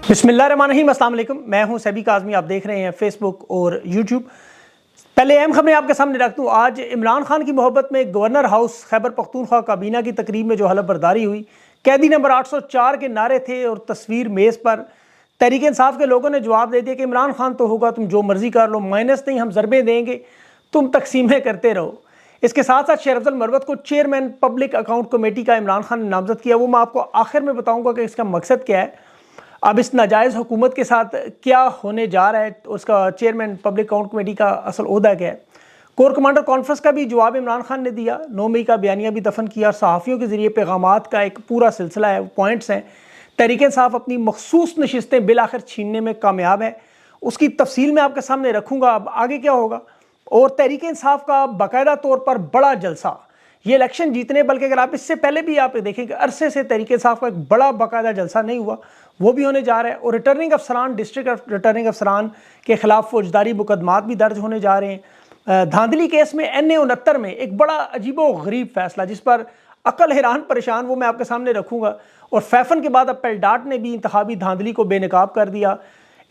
बिस्मिल्लाहिर्रहमानिर्रहीम, अस्सलाम वालेकुम। मैं हूं सैबी काज़मी, आप देख रहे हैं फेसबुक और यूट्यूब। पहले अहम खबरें आपके सामने रख दूं। आज इमरान खान की मोहब्बत में गवर्नर हाउस खैबर पख्तूनख्वा काबीना की तकरीब में जो हलफ बर्दारी हुई, कैदी नंबर 804 के नारे थे और तस्वीर मेज़ पर। तहरीक इंसाफ के लोगों ने जवाब दे दिया कि इमरान खान तो होगा, तुम जो मर्जी कर लो, माइनस नहीं, हम ज़रबें देंगे, तुम तकसीमें करते रहो। इसके साथ साथ शेर अफजल मरवत को चेयरमैन पब्लिक अकाउंट कमेटी का इमरान खान ने नामजद किया। वो मैं आपको आखिर में बताऊंगा कि इसका मकसद क्या है, अब इस नाजायज़ हुकूमत के साथ क्या होने जा रहा है, उसका चेयरमैन पब्लिक अकाउंट कमेटी का असल ओहदा क्या है। कोर कमांडर कॉन्फ्रेंस का भी जवाब इमरान खान ने दिया। 9 मई का बयानिया भी दफन किया। सहाफ़ियों के जरिए पैगामात का एक पूरा सिलसिला है, पॉइंट्स हैं। तहरीक इंसाफ अपनी मखसूस नशिस्तें बिल आखिर छीनने में कामयाब है, उसकी तफसील मैं आपके सामने रखूँगा। अब आगे क्या होगा। और तहरीक इंसाफ का बाकायदा तौर पर बड़ा जलसा ये इलेक्शन जीतने, बल्कि अगर आप इससे पहले भी आप देखें कि अरसे से तहरीक इंसाफ का एक बड़ा बाकायदा जलसा नहीं हुआ, वो भी होने जा रहा है। और रिटर्निंग अफसरान, डिस्ट्रिक्ट रिटर्निंग अफसरान के खिलाफ फौजदारी मुकदमात भी दर्ज होने जा रहे हैं। धांधली केस में NA 69 में एक बड़ा अजीबो गरीब फैसला जिस पर अकल हैरान परेशान, वो मैं आपके सामने रखूँगा। और फैफन के बाद अब पेलडाट ने भी इंतखाबी धांधली को बेनकाब कर दिया।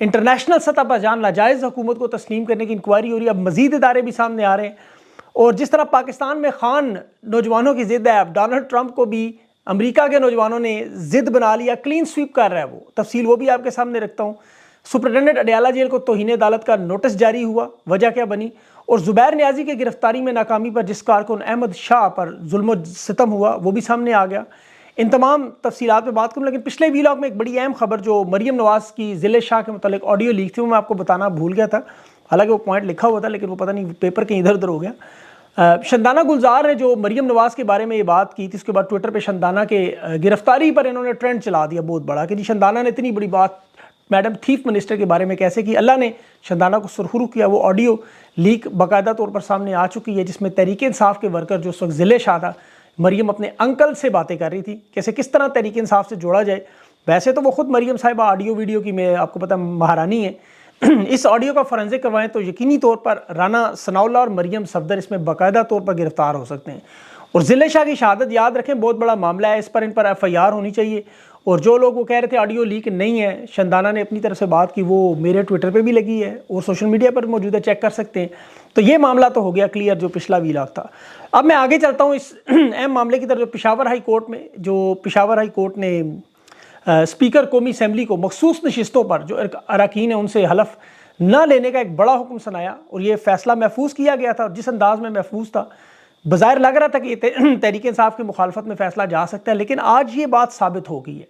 इंटरनेशनल सतह पर जान नाजायज़ हुकूमत को तस्लीम करने की इंक्वायरी हो रही है। अब मजीद इदारे भी सामने आ रहे हैं। और जिस तरह पाकिस्तान में खान नौजवानों की ज़िद है, अब डोनाल्ड ट्रंप को भी अमेरिका के नौजवानों ने ज़िद बना लिया, क्लीन स्वीप कर रहा है वो। तफसील वो भी आपके सामने रखता हूँ। सुपरिटेंडेंट अडयाला जेल को तौहीन अदालत का नोटिस जारी हुआ, वजह क्या बनी। और ज़ुबैर नियाज़ी की गिरफ्तारी में नाकामी पर जिस कारकुन अहमद शाह पर जुल्म सितम हुआ, वो भी सामने आ गया। इन तमाम तफसीलात में बात करूँ, लेकिन पिछले वीलॉग में एक बड़ी अहम खबर जो मरियम नवाज़ की ज़िले शाह के मतलब ऑडियो लीक थी, वो मैं आपको बताना भूल गया था। हालांकि वो पॉइंट लिखा हुआ था, लेकिन वो पता नहीं पेपर कहीं इधर उधर हो गया। शंदाना गुलजार ने जो मरियम नवाज़ के बारे में ये बात की थी, उसके बाद ट्विटर पे शंदाना के गिरफ्तारी पर इन्होंने ट्रेंड चला दिया बहुत बड़ा कि जी शंदाना ने इतनी बड़ी बात मैडम चीफ मिनिस्टर के बारे में कैसे की। अल्लाह ने शंदाना को सुरखरू किया। वो ऑडियो लीक बाकायदा तौर पर सामने आ चुकी है, जिसमें तहरीक इंसाफ के वर्कर जो उस वक्त ज़िले शाह था, मरियम अपने अंकल से बातें कर रही थी कैसे किस तरह तहरीक इंसाफ से जोड़ा जाए। वैसे तो वो खुद मरियम साहिबा ऑडियो वीडियो की, मैं आपको पता महारानी है। इस ऑडियो का फोरेंसिक करवाएं तो यकीनी तौर पर राना सनाउल्लाह और मरियम सफदर इसमें बाकायदा तौर पर गिरफ्तार हो सकते हैं। और ज़िले शाह की शहादत याद रखें, बहुत बड़ा मामला है, इस पर इन पर FIR होनी चाहिए। और जो लोग वो कह रहे थे ऑडियो लीक नहीं है, शंदाना ने अपनी तरफ से बात की, वो मेरे ट्विटर पे भी लगी है और सोशल मीडिया पर मौजूद है, चेक कर सकते हैं। तो ये मामला तो हो गया क्लियर जो पिछला वीलॉग था। अब मैं आगे चलता हूँ इस अहम मामले की तरफ। जो पिशावर हाई कोर्ट में, जो पिशावर हाई कोर्ट ने स्पीकर कौमी असम्बली को मखसूस नशिस्तों पर जो अरकान है उनसे हलफ न लेने का एक बड़ा हुक्म सुनाया। और ये फैसला महफूज किया गया था, और जिस अंदाज में महफूज था, बज़ाहिर लग रहा था कि तहरीक इंसाफ की मुखालफत में फैसला जा सकता है। लेकिन आज ये बात साबित हो गई है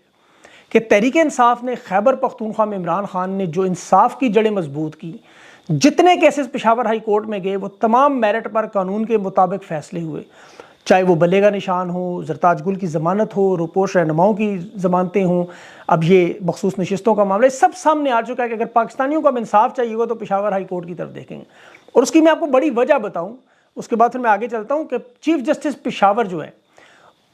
कि तहरीक इंसाफ ने खैबर पख्तूनख्वा में इमरान खान ने जो इंसाफ की जड़ें मजबूत की, जितने केसेस पेशावर हाई कोर्ट में गए वो तमाम मेरिट पर कानून के मुताबिक फैसले हुए। चाहे वो बल्ले का निशान हो, जरताज गुल की ज़मानत हो, रुपोश रहनुमाओं की ज़मानतें हों, अब ये मखसूस नशिस्तों का मामला, सब सामने आ चुका है कि अगर पाकिस्तानियों को अब इंसाफ चाहिए होगा तो पेशावर हाई कोर्ट की तरफ देखेंगे। और उसकी मैं आपको बड़ी वजह बताऊँ, उसके बाद फिर मैं आगे चलता हूँ कि चीफ जस्टिस पेशावर जो है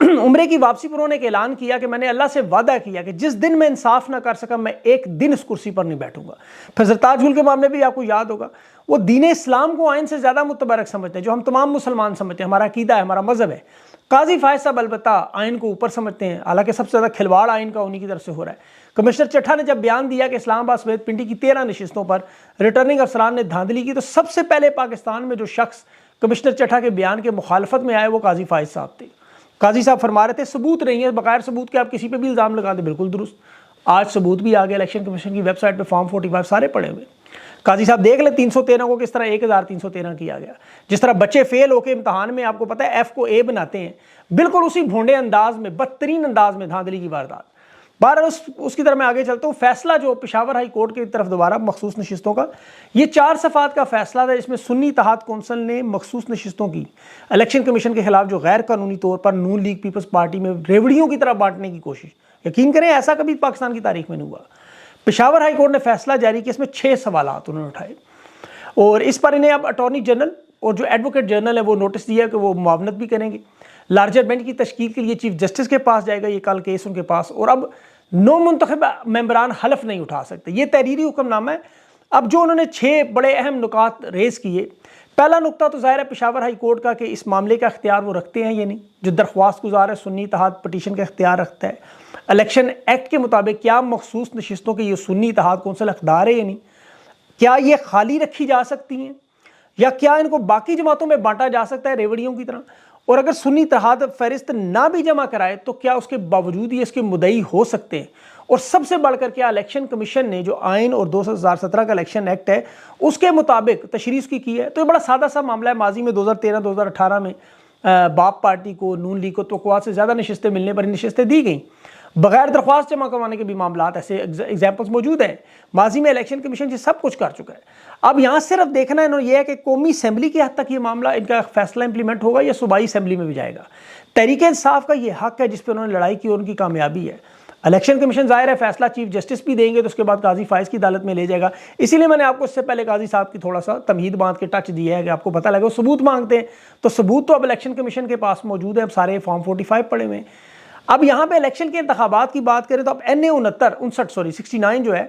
उम्रे की वापसी पर उन्होंने एक ऐलान किया कि मैंने अल्लाह से वादा किया कि जिस दिन मैं इंसाफ ना कर सका, मैं एक दिन इस कुर्सी पर नहीं बैठूंगा। फिर जरताज गुल के मामले भी आपको याद होगा, वो दीन इस्लाम को आइन से ज़्यादा मुतबरक समझते हैं, जो हम तमाम मुसलमान समझते हैं, हमारा अकीदा है, हमारा मजहब है। काजी फायज साहब अलबत्ता आइन को ऊपर समझते हैं, हालांकि सबसे ज़्यादा खिलवाड़ आइन का उन्हीं की तरफ से हो रहा है। कमिश्नर चट्ठा ने जब बयान दिया कि इस्लामाबाद समेत पिंडी की 13 नशिस्तों पर रिटर्निंग अफसरान ने धांधली की, तो सबसे पहले पाकिस्तान में जो शख्स कमिश्नर चट्ठा के बयान के मुखालफत में आए वो काजी फायज साहब थे। काजी साहब फरमा रहे थे सबूत नहीं है, बगैर सबूत के आप किसी पे भी इल्ज़ाम लगा दें, बिल्कुल दुरुस्त। आज सबूत भी आ गया, इलेक्शन कमीशन की वेबसाइट पे फॉर्म 45 सारे पड़े हुए। काजी साहब देख ले 313 को किस तरह 1313 किया गया। जिस तरह बच्चे फेल होकर इम्तहान में आपको पता है F को A बनाते हैं, बिल्कुल उसी भोंडे अंदाज में, बदतरीन अंदाज में धांधली की वारदात। बार उसकी तरफ मैं आगे चलता हूँ। फैसला जो पेशावर हाई कोर्ट की तरफ दोबारा मखसूस नशिस्तों का, ये 4 सफ़ात का फैसला था, जिसमें सुन्नी इत्तेहाद कौंसिल ने मखसूस नशिस्तों की इलेक्शन कमीशन के खिलाफ जो गैर कानूनी तौर पर नून लीग पीपल्स पार्टी में रेवड़ियों की तरह बांटने की कोशिश, यकीन करें ऐसा कभी पाकिस्तान की तारीख में नहीं हुआ। पेशावर हाई कोर्ट ने फैसला जारी किया, इसमें 6 सवालात उन्होंने उठाए और इस पर इन्हें अब अटॉर्नी जनरल और जो एडवोकेट जनरल है वो नोटिस दिया कि वो मुआवनत भी करेंगे। लार्जर बेंच की तश्कील के लिए चीफ जस्टिस के पास जाएगा ये कल केस उनके पास। और अब नो मुंतखब मेंबरान हलफ नहीं उठा सकते, ये तहरीरी हुक्मनामा है। अब जो उन्होंने 6 बड़े अहम नुकात रेज किए, पहला नुकता तो ज़ाहिर है पेशावर हाई कोर्ट का कि इस मामले का इख्तियार वो रखते हैं या नहीं, जो दरख्वास्त गुजार है सुन्नी इत्तेहाद पटिशन का इख्तियार रखता है। इलेक्शन एक्ट के मुताबिक क्या मखसूस नशिस्तों के ये सुन्नी इत्तेहाद कौंसिल हकदार है या नहीं, क्या ये खाली रखी जा सकती हैं या क्या इनको बाकी जमातों में बांटा जा सकता है रेवड़ियों की तरह, और अगर सुन्नी इत्तेहाद फहरिस्त ना भी जमा कराए तो क्या उसके बावजूद ये इसके मुद्दई हो सकते हैं। और सबसे बढ़कर क्या इलेक्शन कमीशन ने जो आइन और 2017 का इलेक्शन एक्ट है उसके मुताबिक तशरीह की है। तो ये बड़ा सादा सा मामला है। माजी में 2013-2018 में बाप पार्टी को, नून लीग को तवक्कुआत से ज़्यादा नशिस्तें मिलने पर नशिस्तें दी गई, बगैर दरख्वास्त जमा करवाने के भी मामला ऐसे एग्जाम्पल्स मौजूद हैं। माजी में इलेक्शन कमीशन ये सब कुछ कर चुका है। अब यहाँ सिर्फ देखना है यह है कि कौमी असम्बली की हद तक ये मामला, इनका फैसला इंप्लीमेंट होगा या सूबाई असम्बली में भी जाएगा। तहरीक इंसाफ का ये हक है जिस पर उन्होंने लड़ाई की और उनकी कामयाबी है। इलेक्शन कमीशन जाहिर है फैसला चीफ जस्टिस भी देंगे तो उसके बाद काजी फाइज की अदालत में ले जाएगा। इसीलिए मैंने आपको इससे पहले काजी साहब की थोड़ा सा तमहीद बांध के टच दिया है कि आपको पता लगे। सबूत मांगते हैं तो सबूत तो अब इलेक्शन कमीशन के पास मौजूद है। अब सारे फॉर्म 45 पड़े हुए हैं। अब यहाँ पे इलेक्शन के इंतखाबात की बात करें तो अब NA 69 जो है,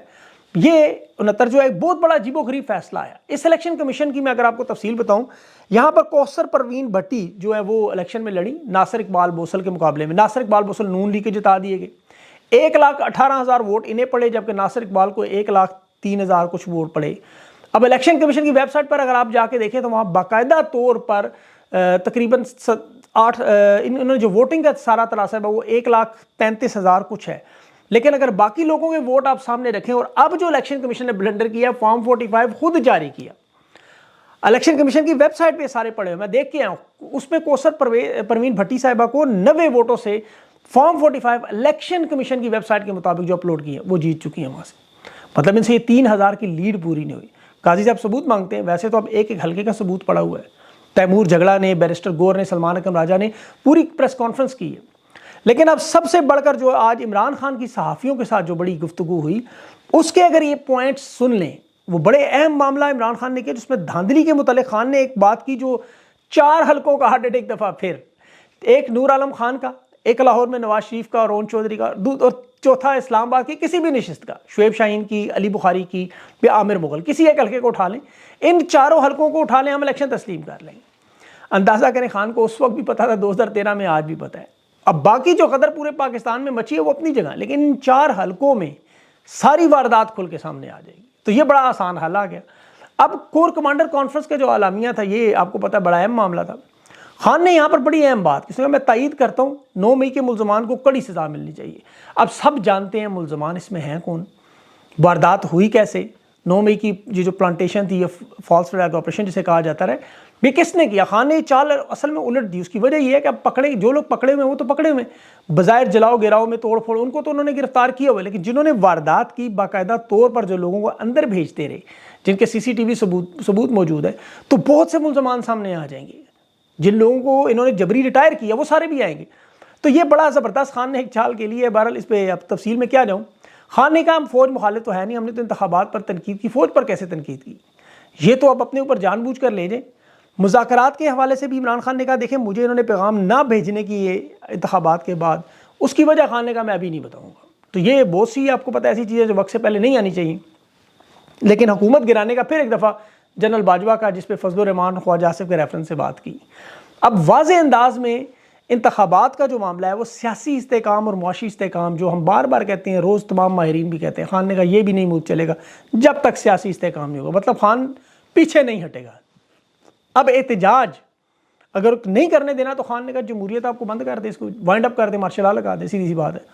ये 69 जो है एक बहुत बड़ा अजीबोगरीब फैसला आया इस इलेक्शन कमीशन की। मैं अगर आपको तफसील बताऊं, यहाँ पर कौसर परवीन भट्टी जो है वो इलेक्शन में लड़ी नासिर इकबाल बोसल के मुकाबले में। नासिर इकबाल बोसल नून लीग के जिता दिए गए। 1,18,000 वोट इन्हें पड़े जबकि नासिर इकबाल को 1,03,000 कुछ वोट पड़े। अब इलेक्शन कमीशन की वेबसाइट पर अगर आप जाके देखें तो वहाँ बाकायदा तौर पर तकरीबन इन्होंने जो वोटिंग का सारा तरासब है वो 1,35,000 कुछ है। लेकिन अगर बाकी लोगों के वोट आप सामने रखें, और अब जो इलेक्शन कमीशन ने ब्लंडर किया, फॉर्म 45 खुद जारी किया, इलेक्शन कमीशन की वेबसाइट पे सारे पड़े हुए, मैं देख के आया हूं, उसमें कौसर परवीन भट्टी साहिबा को 90 वोटों से फॉर्म 45 इलेक्शन कमीशन की वेबसाइट के मुताबिक जो अपलोड किए वो जीत चुकी हैं वहां से। मतलब इनसे ये 3,000 की लीड पूरी नहीं हुई। काजी साहब सबूत मांगते हैं, वैसे तो अब एक एक हल्के का सबूत पड़ा हुआ है। तैमूर झगड़ा ने, बैरिस्टर गौर ने, सलमान अकरम राजा ने पूरी प्रेस कॉन्फ्रेंस की है। लेकिन अब सबसे बढ़कर जो आज इमरान खान की सहाफ़ियों के साथ जो बड़ी गुफ्तगू हुई, उसके अगर ये पॉइंट्स सुन लें, वो बड़े अहम मामला इमरान खान ने किया जिसमें धांधली के मुतालिक खान ने एक बात की जो 4 हल्कों का हार्ट एक दफ़ा फिर, एक नूर आलम खान का, एक लाहौर में नवाज शरीफ का और ओन चौधरी का, और चौथा इस्लामाबाद की किसी भी नशिस्त का, शुएब शाहीन की, अली बुखारी की या आमिर मुगल, किसी एक हल्के को उठा लें, इन चारों हल्कों को उठा लें, हम इलेक्शन तस्लीम कर लेंगे। अंदाज़ा करें खान को उस वक्त भी पता था, 2013 में, आज भी पता है। अब बाकी जो कदर पूरे पाकिस्तान में मची है वो अपनी जगह, लेकिन इन 4 हल्कों में सारी वारदात खुल के सामने आ जाएगी। तो ये बड़ा आसान हल आ गया। अब कोर कमांडर कॉन्फ्रेंस का जो आलामिया था, ये आपको पता है बड़ा अहम मामला था। खान ने यहाँ पर बड़ी अहम बात, इसमें मैं तायीद करता हूँ, 9 मई के मुल्ज़मान को कड़ी सज़ा मिलनी चाहिए। अब सब जानते हैं मुल्ज़मान इसमें हैं कौन, वारदात हुई कैसे, 9 मई की ये जो प्लांटेशन थी, ये फॉल्स फ्लैग ऑपरेशन जिसे कहा जाता है, ये किसने किया। खान ने चाल असल में उलट दी। उसकी वजह यह है कि अब पकड़े, जो लोग पकड़े हुए वो तो पकड़े हुए, बजाय जलाओ गिराओ में तोड़ फोड़, उनको तो उन्होंने गिरफ्तार किया हुआ, लेकिन जिन्होंने वारदात की बाकायदा तौर पर जो लोगों को अंदर भेजते रहे, जिनके CCTV सबूत मौजूद है, तो बहुत से मुल्ज़मान सामने आ जाएंगे। जिन लोगों को इन्होंने जबरी रिटायर किया वो सारे भी आएंगे। तो ये बड़ा ज़बरदस्त खान ने एक चाल के लिए। बहरहाल इस पर अब तफसील में क्या जाऊँ। खान ने कहा हम फौज मुखालिफ तो है नहीं, हमने तो इंतखाबात पर तनकीद की, फौज पर कैसे तनकीद की, ये तो अब अपने ऊपर जानबूझ कर ले जाए। मुज़ाकरात के हवाले से भी इमरान खान ने कहा देखें मुझे इन्होंने पैगाम ना भेजने की ये इंतखाबात के बाद, उसकी वजह खान ने कहा मैं अभी नहीं बताऊँगा। तो ये बहुत सी आपको पता ऐसी चीज़ें जो वक्त से पहले नहीं आनी चाहिए। लेकिन हुकूमत गिराने का फिर एक दफ़ा जनरल बाजवा का, जिस पे फजल रहमान ख्वाजा आसिफ के रेफरेंस से बात की। अब वाज़े अंदाज में इंतखाबात का जो मामला है वो सियासी इस्तेकाम और मुआशी इस्तेकाम, जो हम बार बार कहते हैं, रोज़ तमाम माहिरीन भी कहते हैं, खान ने कहा ये भी नहीं मूव चलेगा जब तक सियासी इस्तेकाम नहीं होगा। मतलब खान पीछे नहीं हटेगा। अब एहतजाज अगर नहीं करने देना तो खान ने कहा जमहूरियत आपको बंद कर दे, इसको वाइंड अप कर दे, मार्शल लॉ लगा दे, सीधी सी बात है।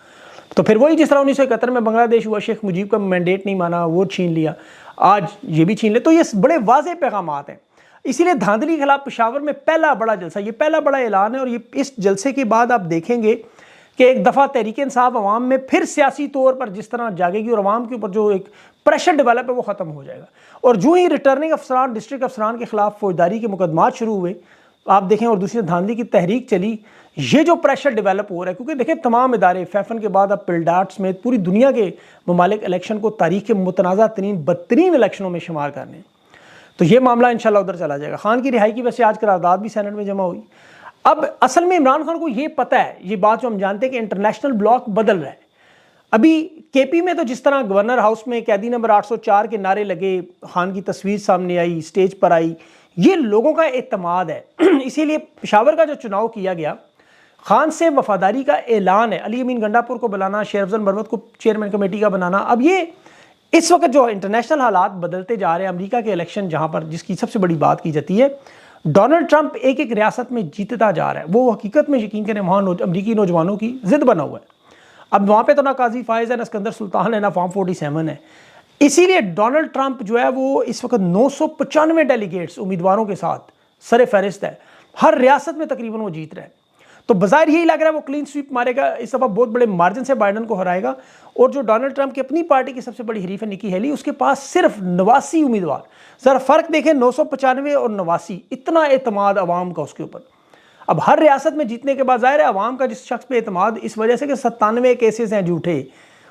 तो फिर वही जिस तरह 1971 में बांग्लादेश हुआ, शेख मुजीब का मैंडेट नहीं माना, वो छीन लिया, आज ये भी छीन ले। तो ये बड़े वाज़े पैगामात हैं। इसीलिए धांधली के खिलाफ पेशावर में पहला बड़ा जलसा, ये पहला बड़ा ऐलान है। और ये इस जलसे के बाद आप देखेंगे कि एक दफ़ा तहरीक इंसाफ अवाम में फिर सियासी तौर पर जिस तरह जागेगी और अवाम के ऊपर जो एक प्रेशर डेवलप है वो ख़त्म हो जाएगा। और जो ही रिटर्निंग अफसरान, डिस्ट्रिक्ट अफसरान के खिलाफ फौजदारी के मुकदमात शुरू हुए, आप देखें, और दूसरी धांधली की तहरीक चली, ये जो प्रेशर डेवलप हो रहा है, क्योंकि देखें तमाम इदारे, फैफन के बाद अब पिलडाट समेत पूरी दुनिया के ममालिक इलेक्शन को तारीख के मुतनाज़ा तरीन बदतरीन इलेक्शनों में शुमार करने, तो ये मामला इंशाल्लाह उधर चला जाएगा। खान की रिहाई की वजह से आज करारदाद भी सेनेट में जमा हुई। अब असल में इमरान खान को ये पता है, ये बात जो हम जानते हैं कि इंटरनेशनल ब्लॉक बदल रहा है। अभी KP में तो जिस तरह गवर्नर हाउस में कैदी नंबर 804 के नारे लगे, खान की तस्वीर सामने आई, स्टेज पर आई, ये लोगों का एतमाद है। इसीलिए पेशावर का जो चुनाव किया गया, खान से वफादारी का ऐलान है, अली अमीन गंडापुर को बुलाना, शेर अफजल मरवत को चेयरमैन कमेटी का बनाना। अब ये इस वक्त जो इंटरनेशनल हालात बदलते जा रहे हैं, अमेरिका के इलेक्शन जहां पर जिसकी सबसे बड़ी बात की जाती है, डोनाल्ड ट्रंप एक एक रियासत में जीतता जा रहा है, वो हकीकत में यकीन करें वहाँ अमरीकी नौजवानों की जिद बना हुआ है। अब वहाँ पे तो ना काजी फायज है, ना सिकंदर सुल्तान है, ना फॉर्म 47 है। इसीलिए डोनाल्ड ट्रंप जो है वो इस वक्त 995 डेलीगेट्स उम्मीदवारों के साथ सर फहरिस्त है, हर रियासत में तकरीबन वो जीत रहा है। तो बाजार यही लग रहा है वो क्लीन स्वीप मारेगा, इस दफ़ा बहुत बड़े मार्जिन से बाइडन को हराएगा। और जो डोनाल्ड ट्रंप की अपनी पार्टी की सबसे बड़ी हरीफ है निकी हेली, उसके पास सिर्फ 89 उम्मीदवार। ज़रा फ़र्क देखें, 995 और 89, इतना एतमाद अवाम का उसके ऊपर। अब हर रियासत में जीतने के बाद ज़ाहिर है अवाम का जिस शख्स पे एतमाद, इस वजह से कि 97 केसेस हैं झूठे,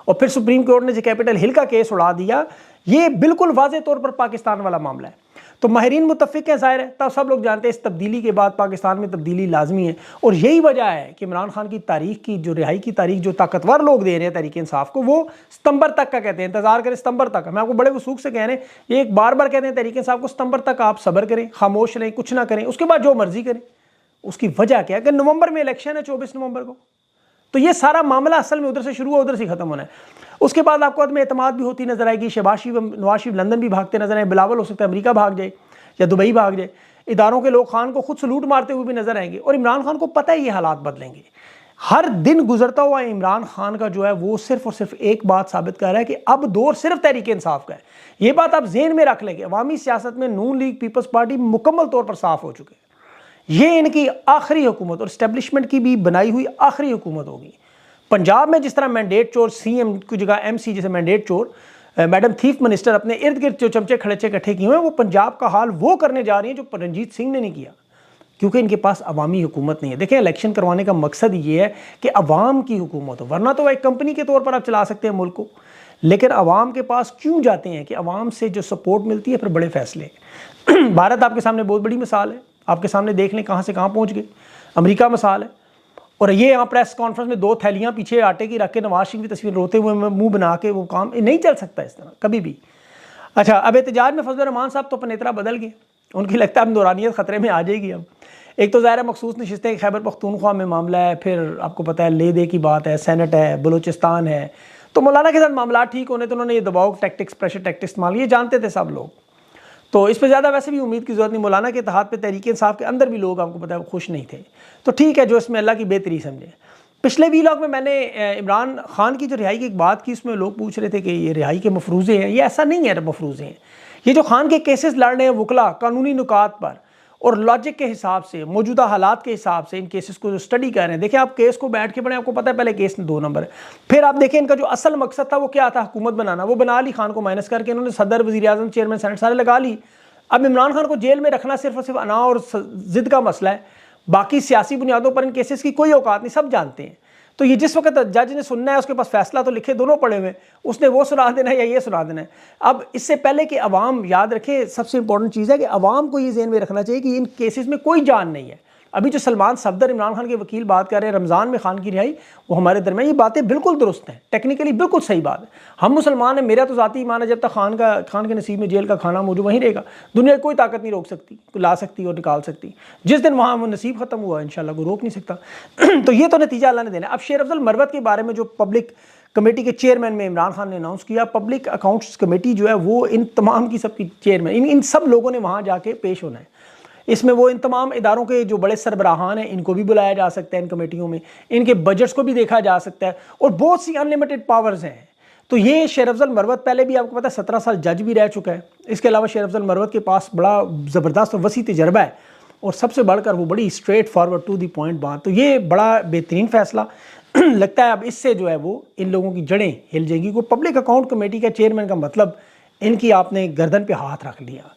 और फिर सुप्रीम कोर्ट ने जो कैपिटल हिल का केस उड़ा दिया, ये बिल्कुल वाज़े तौर पर पाकिस्तान वाला मामला है। तो माहिरीन मुत्तफ़िक हैं, ज़ाहिर है, तब सब लोग जानते हैं इस तब्दीली के बाद पाकिस्तान में तब्दीली लाजमी है। और यही वजह है कि इमरान खान की तारीख की जो रिहाई की तारीख जो ताकतवर लोग दे रहे हैं तहरीक इंसाफ को, वो सितंबर तक का कहते हैं, इंतजार करें सितंबर तक। मैं आपको बड़े वसूख से कह रहे हैं, ये एक बार बार कहते हैं तहरीक इंसाफ को, सितंबर तक आप सब्र करें, खामोश रहें, कुछ ना करें, उसके बाद जो मर्जी करें। उसकी वजह क्या है कि नवंबर में इलेक्शन है, 24 नवंबर को। तो ये सारा मामला असल में उधर से शुरू हुआ, उधर से खत्म होना है। उसके बाद आपको अदम एतमाद भी होती नजर आएगी। शहबाज शरीफ, नवाज शरीफ लंदन भी भागते नजर आए, बिलावल हो सकता है अमेरिका भाग जाए या दुबई भाग जाए। इदारों के लोग खान को खुद सलूट मारते हुए भी नजर आएंगे। और इमरान खान को पता है ये हालात बदलेंगे। हर दिन गुजरता हुआ इमरान खान का जो है वो सिर्फ और सिर्फ एक बात साबित कर रहा है कि अब दौर सिर्फ तहरीक इंसाफ का है। ये बात आप ज़हन में रख लेंगे। अवामी सियासत में नून लीग, पीपल्स पार्टी मुकम्मल तौर पर साफ हो चुके हैं। ये इनकी आखिरी हुकूमत और इस्टेब्लिशमेंट की भी बनाई हुई आखिरी हुकूमत होगी। पंजाब में जिस तरह मैंडेट चोर सीएम की जगह एमसी जैसे मैंडेट चोर, मैडम चीफ मिनिस्टर अपने इर्द गिर्द जो चमचे खड़चे इकट्ठे किए हुए हैं, वो पंजाब का हाल वो करने जा रही है जो रणजीत सिंह ने नहीं किया, क्योंकि इनके पास अवामी हुकूमत नहीं है। देखें, इलेक्शन करवाने का मकसद ये है कि अवाम की हुकूमत हो, वरना तो एक कंपनी के तौर पर आप चला सकते हैं मुल्क को। लेकिन अवाम के पास क्यों जाते हैं कि अवाम से जो सपोर्ट मिलती है फिर बड़े फैसले। भारत आपके सामने बहुत बड़ी मिसाल है, आपके सामने देख लें कहाँ से कहाँ पहुँच गए। अमेरिका मिसाल है। और ये यहाँ प्रेस कॉन्फ्रेंस में 2 थैलियाँ पीछे आटे की रख के नवाज शरीफ की तस्वीर रोते हुए मुंह बना के, वो काम नहीं चल सकता इस तरह कभी भी। अच्छा, अब एहतजाज में फजल रहमान साहब तो पनेतरा बदल गए, उनकी लगता है अब नूरानियत ख़तरे में आ जाएगी। अब एक तो ज़ाहिर मखसूस नशिस्तें खैबर पख्तूनख्वा में मामला है, फिर आपको पता है ले दे की बात है, सेनेट है, बलूचिस्तान है। तो मौलाना के साथ मामला ठीक होने तो उन्होंने ये दबाव टैक्टिक्स, प्रेशर टैक्टिक्स इस्तेमाल, ये जानते थे सब लोग। तो इस पर ज़्यादा वैसे भी उम्मीद की ज़रूरत नहीं। मौलाना के इत्तेहाद पे तहरीक इंसाफ के अंदर भी लोग आपको पता है वो खुश नहीं थे। तो ठीक है, जो इसमें अल्लाह की बेहतरी समझे। पिछले वीलॉग में मैंने इमरान खान की जो रिहाई की एक बात की, उसमें लोग पूछ रहे थे कि ये रिहाई के मफरूज़े हैं। ये ऐसा नहीं है मफरूज़े हैं। ये जो खान के केसेस लड़ रहे हैं वकला कानूनी नुकात पर और लॉजिक के हिसाब से, मौजूदा हालात के हिसाब से इन केसेस को जो स्टडी कर रहे हैं। देखिए, आप केस को बैठ के पढ़ें, आपको पता है पहले केस 2 नंबर है। फिर आप देखें इनका जो असल मकसद था वो क्या था, हुकूमत बनाना, वो बना ली। खान को माइनस करके इन्होंने सदर, वज़ीर आज़म, चेयरमैन, सेनेट सारे लगा ली। अब इमरान खान को जेल में रखना सिर्फ और सिर्फ अना और जिद का मसला है। बाकी सियासी बुनियादों पर इन केसेस की कोई औकात नहीं, सब जानते हैं। तो ये जिस वक्त जज ने सुनना है, उसके पास फैसला तो लिखे दोनों पड़े हुए, उसने वो सुना देना है या ये सुना देना है। अब इससे पहले कि अवाम, याद रखें, सबसे इंपॉर्टेंट चीज़ है कि अवाम को ये ज़हन में रखना चाहिए कि इन केसेस में कोई जान नहीं है। अभी जो सलमान सफदर, इमरान खान के वकील बात कर रहे हैं रमज़ान में खान की रिहाई, वो हमारे दरमियान, ये बातें बिल्कुल दुरुस्त हैं, टेक्निकली बिल्कुल सही बात है। हम मुसलमान हैं, मेरा तो ज़ाती ईमान है, जब तक खान के नसीब में जेल का खाना मौजूद वहीं रहेगा, दुनिया की कोई ताकत नहीं रोक सकती, ला सकती और निकाल सकती। जिस दिन वहाँ वो नसीब ख़त्म हुआ इंशाल्लाह कोई रोक नहीं सकता। तो ये तो नतीजा अल्लाह ने देना। अब शेर अफजल मरवत के बारे में जो पब्लिक कमेटी के चेयरमैन में इमरान खान ने अनाउंस किया, पब्लिक अकाउंट्स कमेटी जो है वो इन तमाम की सबकी चेयरमैन, इन सब लोगों ने वहाँ जाके पेश होना है। इसमें वो इन तमाम इदारों के जो बड़े सरबराहान हैं इनको भी बुलाया जा सकता है इन कमेटियों में, इनके बजट्स को भी देखा जा सकता है और बहुत सी अनलिमिटेड पावर्स हैं। तो ये शेर अफजल मरवत पहले भी आपको पता है 17 साल जज भी रह चुका है। इसके अलावा शेर अफजल मरवत के पास बड़ा ज़बरदस्त और वसी तजर्बा है और सबसे बढ़कर वो बड़ी straight forward to the point बात। तो ये बड़ा बेहतरीन फैसला लगता है। अब इससे जो है वो इन लोगों की जड़ें हिल जाएंगी। को पब्लिक अकाउंट कमेटी का चेयरमैन का मतलब इनकी आपने गर्दन पे हाथ रख लिया,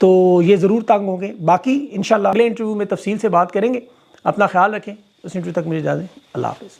तो ये ज़रूर तंग होंगे। बाकी इंशाल्लाह अगले इंटरव्यू में तफसील से बात करेंगे। अपना ख्याल रखें। उस इंटरव्यू तक मुझे इजाज़त दें। अल्लाह हाफ़िज़।